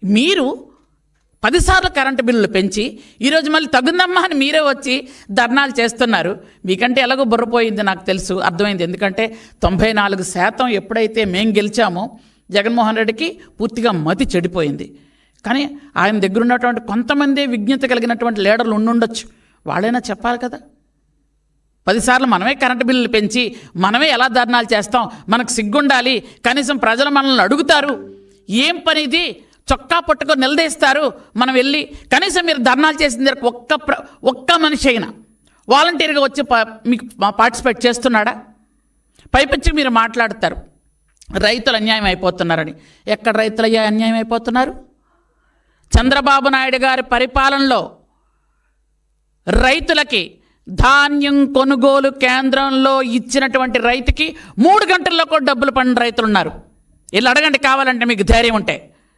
మీరు 10 సార్లు కరెంటు బిల్లులు పెంచి ఈరోజు మళ్ళీ తగుందమ్మా అని మీరే వచ్చి ధర్నాలు చేస్తున్నారు. మీకంటే ఎలాగో బుర్రపోయింది నాకు తెలుసు, అర్థమైంది. ఎందుకంటే 94% ఎప్పుడైతే మేము గెలిచామో జగన్మోహన్ రెడ్డికి పూర్తిగా మతి చెడిపోయింది. కానీ ఆయన దగ్గర ఉన్నటువంటి కొంతమంది విజ్ఞత కలిగినటువంటి లీడర్లు ఉండుండొచ్చు, వాళ్ళైనా చెప్పాలి కదా. 10 సార్లు మనమే కరెంటు బిల్లులు పెంచి మనమే ఎలా ధర్నాలు చేస్తాం, మనకు సిగ్గుండాలి, కనీసం ప్రజలు మనల్ని అడుగుతారు, ఏం పని ఇది, చొక్కా పట్టుకొని నిలదీస్తారు, మనం వెళ్ళి కనీసం మీరు ధర్నాలు చేసిన ఒక్క మనిషి అయినా వాలంటీర్గా వచ్చి మీకు పార్టిసిపేట్ చేస్తున్నాడా? పైపచ్చి మీరు మాట్లాడతారు రైతులు అన్యాయం అయిపోతున్నారని. ఎక్కడ రైతులు అన్యాయం అయిపోతున్నారు? చంద్రబాబు నాయుడు గారి పరిపాలనలో రైతులకి ధాన్యం కొనుగోలు కేంద్రంలో ఇచ్చినటువంటి రైతుకి 3 గంటల్లో కూడా డబ్బులు పడిన రైతులు ఉన్నారు. వీళ్ళు అడగండి కావాలంటే, మీకు ధైర్యం ఉంటే.